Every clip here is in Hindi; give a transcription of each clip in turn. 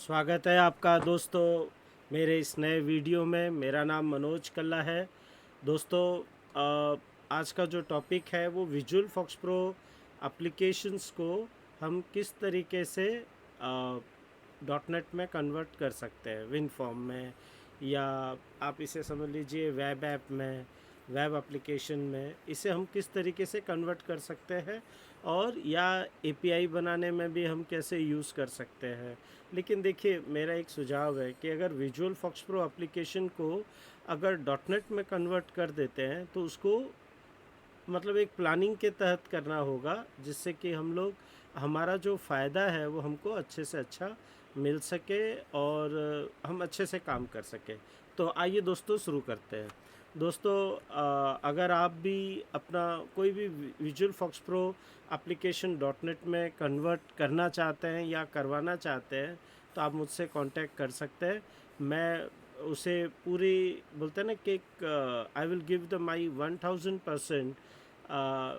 स्वागत है आपका दोस्तों मेरे इस नए वीडियो में। मेरा नाम मनोज कल्ला है। दोस्तों, आज का जो टॉपिक है वो विजुअल फॉक्स प्रो एप्लीकेशंस को हम किस तरीके से डॉट नेट में कन्वर्ट कर सकते हैं, विन फॉर्म में, या आप इसे समझ लीजिए वेब ऐप में, वेब एप्लीकेशन में इसे हम किस तरीके से कन्वर्ट कर सकते हैं, और या एपीआई बनाने में भी हम कैसे यूज़ कर सकते हैं। लेकिन देखिए, मेरा एक सुझाव है कि अगर विजुअल फॉक्स प्रो एप्लीकेशन को अगर डॉट नेट में कन्वर्ट कर देते हैं तो उसको मतलब एक प्लानिंग के तहत करना होगा, जिससे कि हम लोग हमारा जो फ़ायदा है वो हमको अच्छे से अच्छा मिल सके और हम अच्छे से काम कर सकें। तो आइए दोस्तों शुरू करते हैं। दोस्तों, अगर आप भी अपना कोई भी visual fox pro application dot net में कन्वर्ट करना चाहते हैं या करवाना चाहते हैं तो आप मुझसे कांटेक्ट कर सकते हैं। मैं उसे पूरी बोलते हैं ना कि I will give the my 1000%, uh,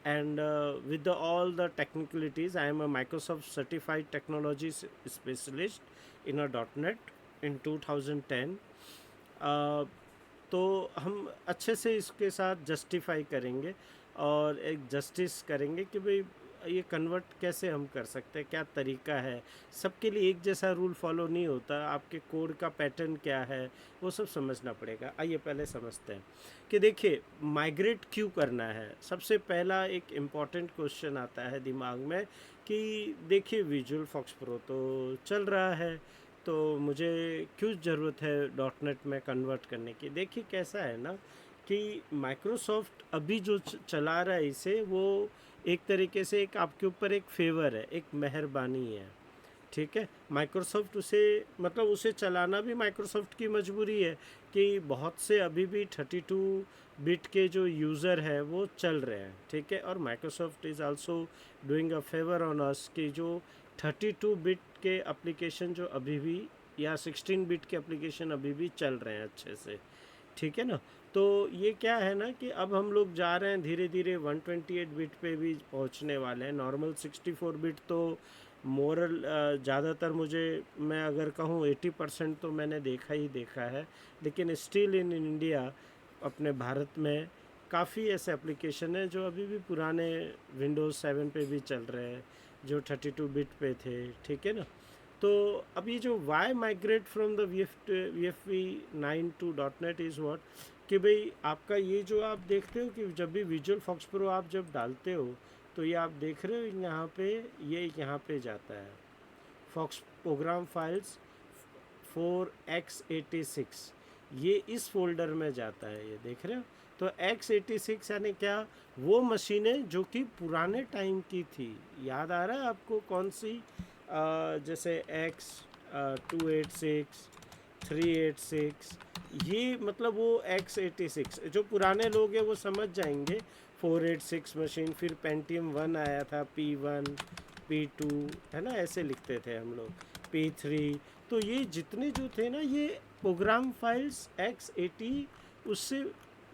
and with all the technicalities. I am a Microsoft certified technology specialist in a .NET in 2010. uh, तो हम अच्छे से इसके साथ जस्टिफाई करेंगे और एक जस्टिस करेंगे कि भाई ये कन्वर्ट कैसे हम कर सकते हैं, क्या तरीका है। सबके लिए एक जैसा रूल फॉलो नहीं होता, आपके कोड का पैटर्न क्या है वो सब समझना पड़ेगा। आइए पहले समझते हैं कि देखिए, माइग्रेट क्यों करना है। सबसे पहला एक इम्पॉर्टेंट क्वेश्चन आता है दिमाग में कि देखिए, विजुअल फॉक्स प्रो तो चल रहा है, तो मुझे क्यों ज़रूरत है डॉट नेट में कन्वर्ट करने की। देखिए कैसा है ना कि माइक्रोसॉफ्ट अभी जो चला रहा है इसे, वो एक तरीके से एक आपके ऊपर एक फेवर है, एक मेहरबानी है। ठीक है, माइक्रोसॉफ्ट उसे मतलब उसे चलाना भी माइक्रोसॉफ्ट की मजबूरी है कि बहुत से अभी भी 32 बिट के जो यूज़र है वो चल रहे हैं। ठीक है, और Microsoft is also doing a favour on us कि जो 32 बिट के एप्लीकेशन जो अभी भी, या 16 बिट के एप्लीकेशन अभी भी चल रहे हैं अच्छे से। ठीक है ना। तो ये क्या है ना कि अब हम लोग जा रहे हैं धीरे धीरे 128 बिट पे भी पहुंचने वाले हैं। नॉर्मल 64 बिट तो मोरल ज़्यादातर, मुझे मैं अगर कहूँ 80% तो मैंने देखा ही देखा है। लेकिन स्टिल इन इंडिया, अपने भारत में काफ़ी ऐसे एप्लीकेशन हैं जो अभी भी पुराने विंडोज़ 7 पे भी चल रहे हैं, जो 32 बिट पे थे। ठीक है ना। तो अब ये जो why migrate from the V F V 9 to dot net is what, कि भाई आपका ये जो आप देखते हो कि जब भी विजुअल फॉक्स प्रो आप जब डालते हो तो ये आप देख रहे हो यहाँ पे, ये यहाँ पे जाता है फॉक्स प्रोग्राम फाइल्स 4x86, ये इस फोल्डर में जाता है, ये देख रहे हो। तो x86 यानी क्या, वो मशीनें जो कि पुराने टाइम की थी। याद आ रहा है आपको कौन सी? जैसे X 286, 386, ये मतलब वो X86 जो पुराने लोग हैं वो समझ जाएंगे। 486 मशीन, फिर पेंटियम 1 आया था, P1, P2, है ना, ऐसे लिखते थे हम लोग, P3। तो ये जितने जो थे ना, ये प्रोग्राम फाइल्स X80 उससे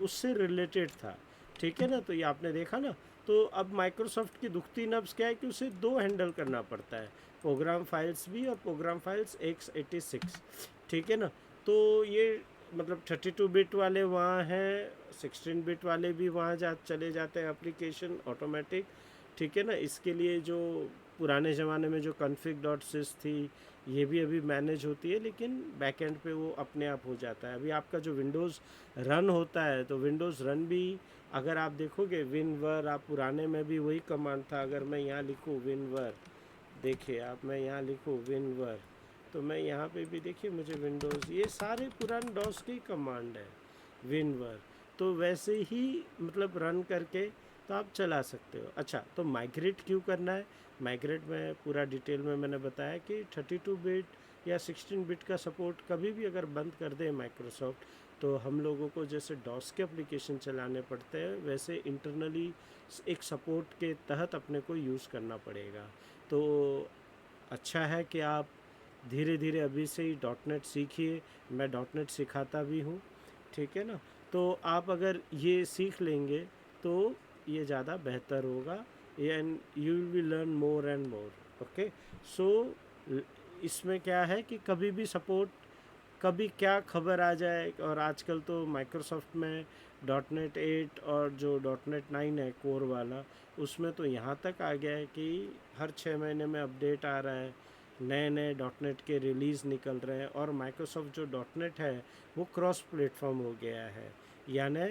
उससे रिलेटेड था। ठीक है ना। तो ये आपने देखा ना। तो अब माइक्रोसॉफ्ट की दुखती नब्ज़ क्या है कि उसे दो हैंडल करना पड़ता है, प्रोग्राम फाइल्स भी और प्रोग्राम फाइल्स X86। ठीक है ना। तो ये मतलब 32 बिट वाले वहाँ हैं, 16 बिट वाले भी वहाँ चले जाते हैं एप्लीकेशन ऑटोमेटिक। ठीक है ना। इसके लिए जो पुराने ज़माने में जो config डॉट सिस थी, ये भी अभी मैनेज होती है, लेकिन बैकएंड पे वो अपने आप हो जाता है। अभी आपका जो विंडोज़ रन होता है, तो विंडोज़ रन भी अगर आप देखोगे विनवर, आप पुराने में भी वही कमांड था। अगर मैं यहाँ लिखूँ विनवर, देखिए आप, मैं यहाँ लिखूँ विनवर, तो मैं यहाँ पे भी देखिए मुझे विंडोज़, ये सारे पुराने डॉस के ही कमांड है विनवर। तो वैसे ही मतलब रन करके तो आप चला सकते हो। अच्छा, तो माइग्रेट क्यों करना है? माइग्रेट में पूरा डिटेल में मैंने बताया कि 32 बिट या 16 बिट का सपोर्ट कभी भी अगर बंद कर दे माइक्रोसॉफ्ट, तो हम लोगों को जैसे डॉस के एप्लीकेशन चलाने पड़ते हैं, वैसे इंटरनली एक सपोर्ट के तहत अपने को यूज़ करना पड़ेगा। तो अच्छा है कि आप धीरे धीरे अभी से ही डॉट नेट सीखिए। मैं डॉट नेट सिखाता भी हूँ। ठीक है ना। तो आप अगर ये सीख लेंगे तो ये ज़्यादा बेहतर होगा, and you will learn more and more. Okay. So इसमें क्या है कि कभी भी सपोर्ट, कभी क्या खबर आ जाए। और आजकल तो माइक्रोसॉफ्ट में .NET 8 और जो .NET 9 है कोर वाला, उसमें तो यहाँ तक आ गया है कि हर 6 महीने में अपडेट आ रहा है, नए नए .NET के रिलीज़ निकल रहे हैं। और माइक्रोसॉफ्ट जो .NET है वो क्रॉस प्लेटफॉर्म हो गया है, यानी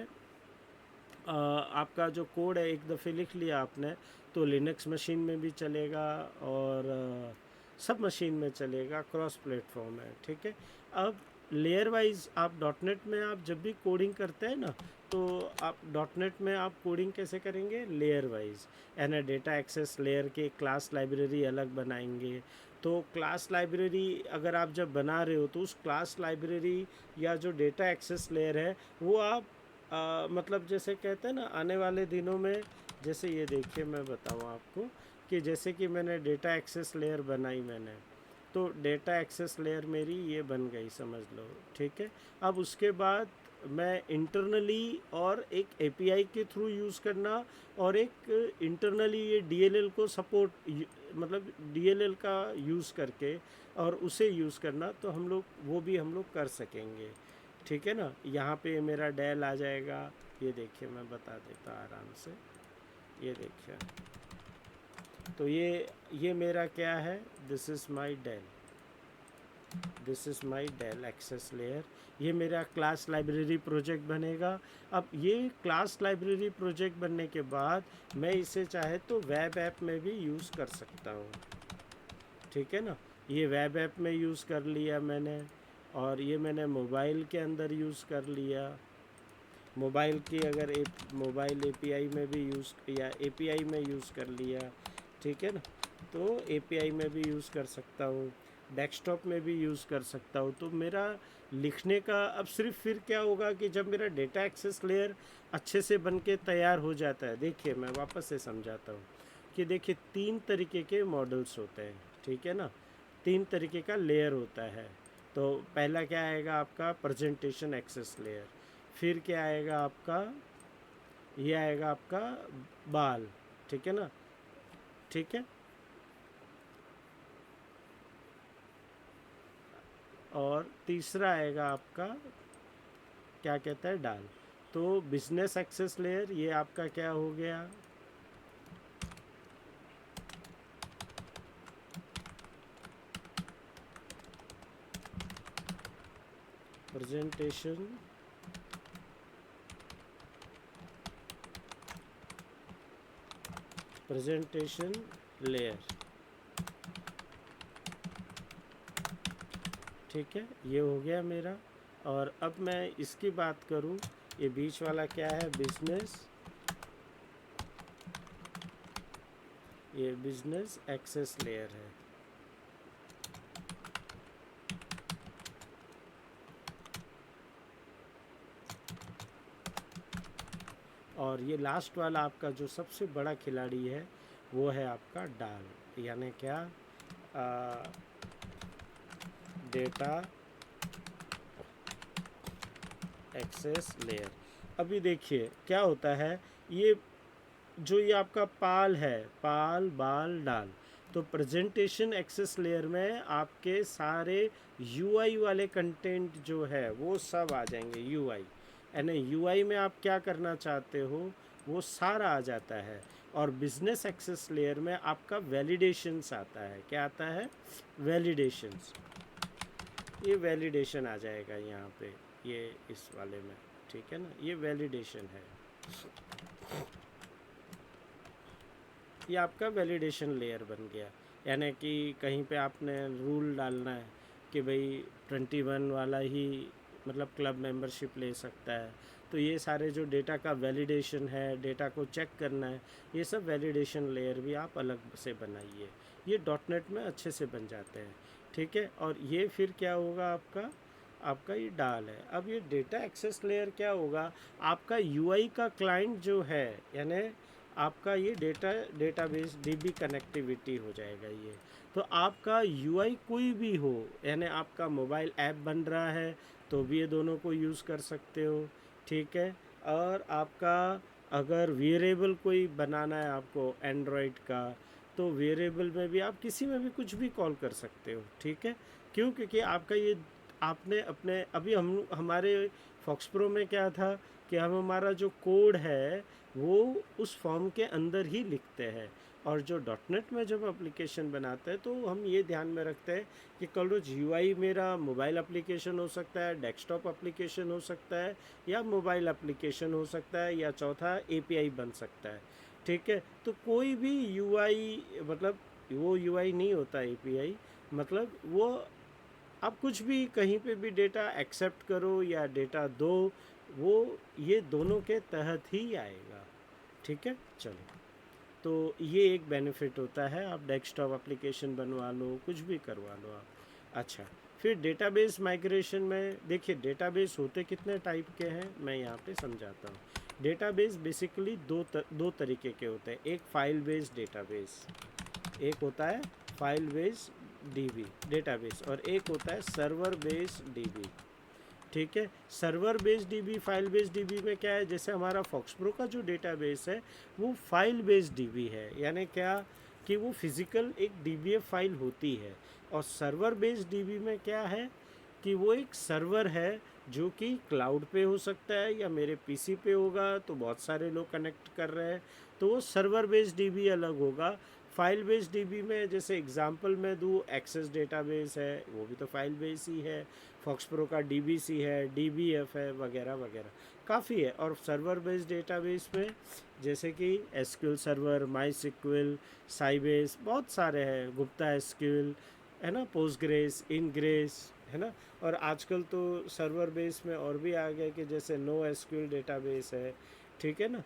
आपका जो कोड है एक दफ़े लिख लिया आपने तो लिनक्स मशीन में भी चलेगा और सब मशीन में चलेगा, क्रॉस प्लेटफॉर्म है। ठीक है। अब लेयर वाइज आप .NET में आप जब भी कोडिंग करते हैं ना, तो आप .NET में आप कोडिंग कैसे करेंगे, लेयर वाइज, यानी डेटा एक्सेस लेयर के क्लास लाइब्रेरी अलग बनाएंगे। तो क्लास लाइब्रेरी अगर आप जब बना रहे हो तो उस क्लास लाइब्रेरी या जो डेटा एक्सेस लेयर है वो आप मतलब जैसे कहते हैं ना आने वाले दिनों में, जैसे ये देखिए मैं बताऊँ आपको कि जैसे कि मैंने डेटा एक्सेस लेयर बनाई मैंने, तो डेटा एक्सेस लेयर मेरी ये बन गई समझ लो। ठीक है। अब उसके बाद मैं इंटरनली और एक एपीआई के थ्रू यूज़ करना और एक इंटरनली ये डीएलएल को सपोर्ट, मतलब डीएलएल का यूज़ करके और उसे यूज़ करना, तो हम लोग वो भी हम लोग कर सकेंगे। ठीक है ना। यहाँ पे मेरा डेल आ जाएगा, ये देखिए मैं बता देता आराम से, ये देखिए। तो ये मेरा क्या है, this is my DAL, this is my DAL access layer. ये मेरा क्लास लाइब्रेरी प्रोजेक्ट बनेगा। अब ये क्लास लाइब्रेरी प्रोजेक्ट बनने के बाद मैं इसे चाहे तो वेब ऐप में भी यूज़ कर सकता हूँ। ठीक है ना। ये वेब ऐप में यूज़ कर लिया मैंने, और ये मैंने मोबाइल के अंदर यूज़ कर लिया। मोबाइल की अगर मोबाइल एपीआई में भी यूज़ या एपीआई में यूज़ कर लिया। ठीक है ना। तो एपीआई में भी यूज़ कर सकता हूँ, डेस्कटॉप में भी यूज़ कर सकता हूँ। तो मेरा लिखने का अब सिर्फ फिर क्या होगा कि जब मेरा डेटा एक्सेस लेयर अच्छे से बन के तैयार हो जाता है, देखिए मैं वापस से समझाता हूँ कि देखिए 3 तरीके के मॉडल्स होते हैं। ठीक है ना। 3 तरीके का लेयर होता है। तो पहला क्या आएगा आपका, प्रेजेंटेशन एक्सेस लेयर। फिर क्या आएगा आपका, ये आएगा आपका बाल। ठीक है ना। ठीक है। और तीसरा आएगा आपका क्या कहता है, डाल। तो बिजनेस एक्सेस लेयर ये आपका क्या हो गया, प्रेजेंटेशन प्रेजेंटेशन लेयर। ठीक है। ये हो गया मेरा। और अब मैं इसकी बात करूं, ये बीच वाला क्या है, बिजनेस, ये बिजनेस एक्सेस लेयर है। और ये लास्ट वाला आपका जो सबसे बड़ा खिलाड़ी है वो है आपका डाल, यानी क्या, डेटा एक्सेस लेयर। अभी देखिए क्या होता है, ये जो ये आपका पाल है, पाल बाल डाल, तो प्रेजेंटेशन एक्सेस लेयर में आपके सारे यूआई वाले कंटेंट जो है वो सब आ जाएंगे। यूआई यानी यूआई में आप क्या करना चाहते हो वो सारा आ जाता है। और बिजनेस एक्सेस लेयर में आपका वैलिडेशंस आता है। क्या आता है, वैलिडेशंस। ये वैलिडेशन आ जाएगा यहाँ पे, ये इस वाले में। ठीक है ना। ये वैलिडेशन है, ये आपका वैलिडेशन लेयर बन गया। यानी कि कहीं पे आपने रूल डालना है कि भाई 21 वाला ही मतलब क्लब मेंबरशिप ले सकता है, तो ये सारे जो डेटा का वैलिडेशन है, डेटा को चेक करना है, ये सब वैलिडेशन लेयर भी आप अलग से बनाइए। ये .NET में अच्छे से बन जाते हैं। ठीक है। और ये फिर क्या होगा आपका, आपका ये डाल है। अब ये डेटा एक्सेस लेयर क्या होगा, आपका यूआई का क्लाइंट जो है, यानी आपका ये डेटाबेस डीबी कनेक्टिविटी हो जाएगा ये। तो आपका यूआई कोई भी हो, यानी आपका मोबाइल ऐप बन रहा है तो भी ये दोनों को यूज़ कर सकते हो। ठीक है। और आपका अगर वेरिएबल कोई बनाना है आपको एंड्रॉयड का, तो वेरिएबल में भी आप किसी में भी कुछ भी कॉल कर सकते हो, ठीक है। क्यों? क्योंकि आपका ये आपने अपने अभी हम हमारे फॉक्स प्रो में क्या था कि हम हमारा जो कोड है वो उस फॉर्म के अंदर ही लिखते हैं, और जो डॉट नेट में जब एप्लीकेशन बनाते हैं तो हम ये ध्यान में रखते हैं कि कल रोज यूआई मेरा मोबाइल एप्लीकेशन हो सकता है, डेस्कटॉप एप्लीकेशन हो सकता है, या मोबाइल एप्लीकेशन हो सकता है, या चौथा एपीआई बन सकता है, ठीक है। तो कोई भी यूआई मतलब वो यूआई नहीं होता एपीआई, मतलब वो आप कुछ भी कहीं पे भी डेटा एक्सेप्ट करो या डेटा दो, वो ये दोनों के तहत ही आएगा, ठीक है। चलो, तो ये एक बेनिफिट होता है, आप डेस्कटॉप एप्लीकेशन बनवा लो, कुछ भी करवा लो आप। अच्छा, फिर डेटाबेस माइग्रेशन में देखिए डेटाबेस होते कितने टाइप के हैं मैं यहाँ पे समझाता हूँ। डेटाबेस बेसिकली दो तरीके के होते हैं। एक फाइल बेस्ड डेटाबेस, एक होता है फाइल बेस्ड डीबी डेटाबेस, और एक होता है सर्वर बेस्ड डीबी, ठीक है। Server based dB, file based dB में क्या है, जैसे हमारा फॉक्स प्रो का जो डेटाबेस है वो फाइल बेस्ड डीबी है, यानी क्या कि वो फिज़िकल एक डीबीएफ फाइल होती है। और सर्वर बेस्ड डीबी में क्या है कि वो एक सर्वर है जो कि क्लाउड पे हो सकता है या मेरे पीसी पे होगा, तो बहुत सारे लोग कनेक्ट कर रहे हैं, तो वो सर्वर बेस्ड डीबी अलग होगा। फाइल बेस्ड डीबी में जैसे एग्जांपल मैं दूँ, एक्सेस डेटाबेस है, वो भी तो फाइल बेस ही है। फॉक्स प्रो का डीबीसी है, डीबीएफ है, वगैरह वगैरह काफ़ी है। और सर्वर बेस्ड डेटाबेस में जैसे कि एसक्यूएल सर्वर, माई सिक्वल, साइबेस, बहुत सारे हैं, गुप्ता एसक्यूएल है ना, पोस्टग्रेस, इनग्रेस है ना। और आजकल तो सर्वर बेस में और भी आ गए कि जैसे नो एसक्यूएल डेटाबेस है, ठीक है ना।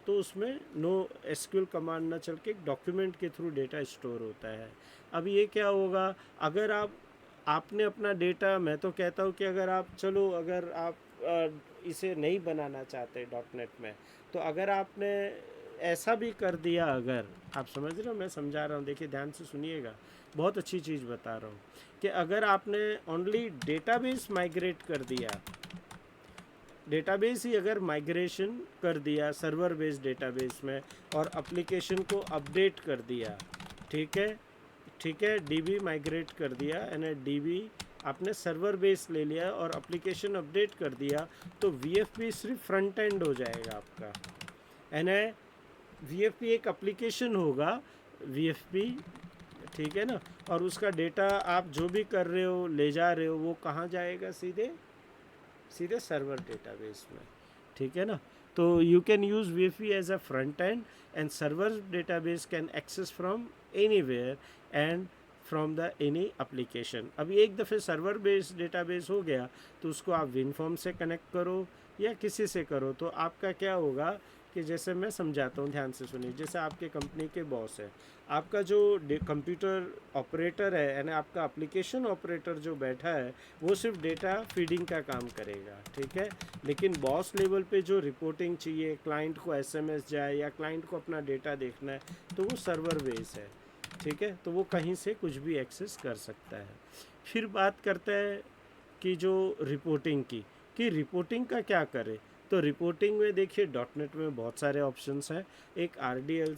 तो उसमें नो एसक्यूएल कमांड ना चल के एक डॉक्यूमेंट के थ्रू डेटा स्टोर होता है। अब ये क्या होगा, अगर आपने अपना डेटा, मैं तो कहता हूँ कि अगर आप चलो अगर आप इसे नहीं बनाना चाहते डॉट नेट में, तो अगर आपने ऐसा भी कर दिया, अगर आप समझ रहे हो मैं समझा रहा हूँ, देखिए ध्यान से सुनिएगा, बहुत अच्छी चीज़ बता रहा हूँ कि अगर आपने ओनली डेटाबेस माइग्रेट कर दिया, डेटाबेस ही अगर माइग्रेशन कर दिया सर्वर बेस्ड डेटाबेस में, और एप्लीकेशन को अपडेट कर दिया, ठीक है, ठीक है, डीबी माइग्रेट कर दिया यानी डीबी आपने सर्वर बेस ले लिया और एप्लीकेशन अपडेट कर दिया, तो वीएफपी सिर्फ फ्रंट एंड हो जाएगा आपका, यानी वीएफपी एक एप्लीकेशन होगा, वीएफपी, ठीक है ना। और उसका डेटा आप जो भी कर रहे हो, ले जा रहे हो, वो कहाँ जाएगा, सीधे सीधे सर्वर डेटाबेस में, ठीक है ना। तो you can use VFP as a front end, and server database can access from anywhere and from the any application. अब एक दफ़े सर्वर बेस्ड डेटाबेस हो गया तो उसको आप विनफॉर्म से कनेक्ट करो या किसी से करो, तो आपका क्या होगा कि जैसे मैं समझाता हूँ, ध्यान से सुनिए। जैसे आपके कंपनी के बॉस है, आपका जो कंप्यूटर ऑपरेटर है यानी आपका एप्लीकेशन ऑपरेटर जो बैठा है, वो सिर्फ डेटा फीडिंग का काम करेगा, ठीक है। लेकिन बॉस लेवल पे जो रिपोर्टिंग चाहिए, क्लाइंट को एसएमएस जाए या क्लाइंट को अपना डेटा देखना है, तो वो सर्वर बेस है, ठीक है। तो वो कहीं से कुछ भी एक्सेस कर सकता है। फिर बात करते हैं कि जो रिपोर्टिंग की, कि रिपोर्टिंग का क्या करें। तो रिपोर्टिंग में देखिए डॉट नेट में बहुत सारे ऑप्शंस हैं। एक आर डी एल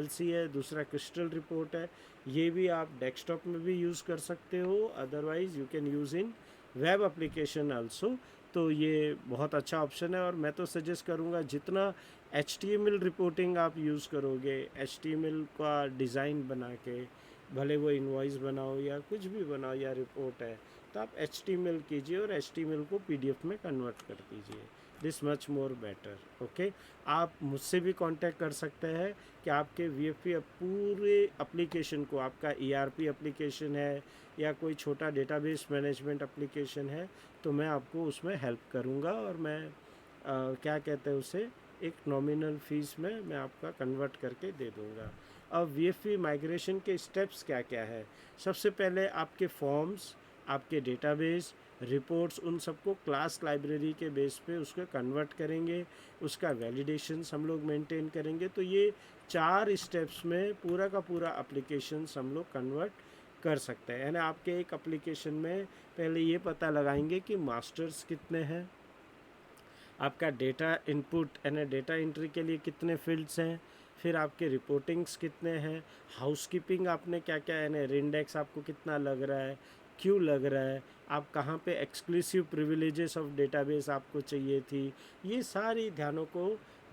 सी है, दूसरा क्रिस्टल रिपोर्ट है। ये भी आप डेस्कटॉप में भी यूज़ कर सकते हो, otherwise you can use in web application also. तो ये बहुत अच्छा ऑप्शन है, और मैं तो सजेस्ट करूँगा जितना HTML रिपोर्टिंग आप यूज़ करोगे, HTML का डिज़ाइन बना के, भले वो इनवॉइस बनाओ या कुछ भी बनाओ या रिपोर्ट है, तो आप HTML कीजिए और HTML को PDF में कन्वर्ट कर दीजिए। This much more better, okay. आप मुझसे भी कांटेक्ट कर सकते हैं कि आपके VFP पूरे एप्लीकेशन को, आपका ERP एप्लीकेशन है या कोई छोटा डेटाबेस मैनेजमेंट एप्लीकेशन है, तो मैं आपको उसमें हेल्प करूँगा, और मैं क्या कहते हैं उसे, एक नॉमिनल फ़ीस में मैं आपका कन्वर्ट करके दे दूँगा। अब VFP माइग्रेशन के स्टेप्स क्या क्या है। सबसे पहले आपके फॉर्म्स, आपके डेटाबेस, रिपोर्ट्स, उन सबको क्लास लाइब्रेरी के बेस पे उसको कन्वर्ट करेंगे, उसका वैलिडेशंस हम लोग मेंटेन करेंगे। तो ये 4 स्टेप्स में पूरा का पूरा एप्लीकेशंस हम लोग कन्वर्ट कर सकते हैं। यानी आपके एक एप्लीकेशन में पहले ये पता लगाएंगे कि मास्टर्स कितने हैं, आपका डेटा इनपुट यानी डेटा एंट्री के लिए कितने फील्ड्स हैं, फिर आपके रिपोर्टिंग्स कितने हैं, हाउसकीपिंग आपने क्या क्या है, इंडेक्स आपको कितना लग रहा है, क्यों लग रहा है, आप कहाँ पे एक्सक्लूसिव प्रिविलेजेस ऑफ डेटाबेस आपको चाहिए थी, ये सारी ध्यानों को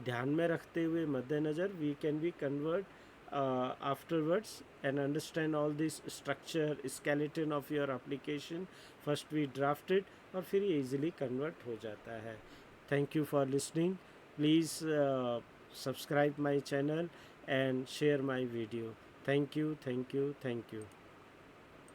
ध्यान में रखते हुए मद्देनज़र we can be convert afterwards and understand all this structure skeleton of your application. First we draft it और फिर ये easily convert हो जाता है. Thank you for listening. Please subscribe my channel and share my video. Thank you, thank you, thank you.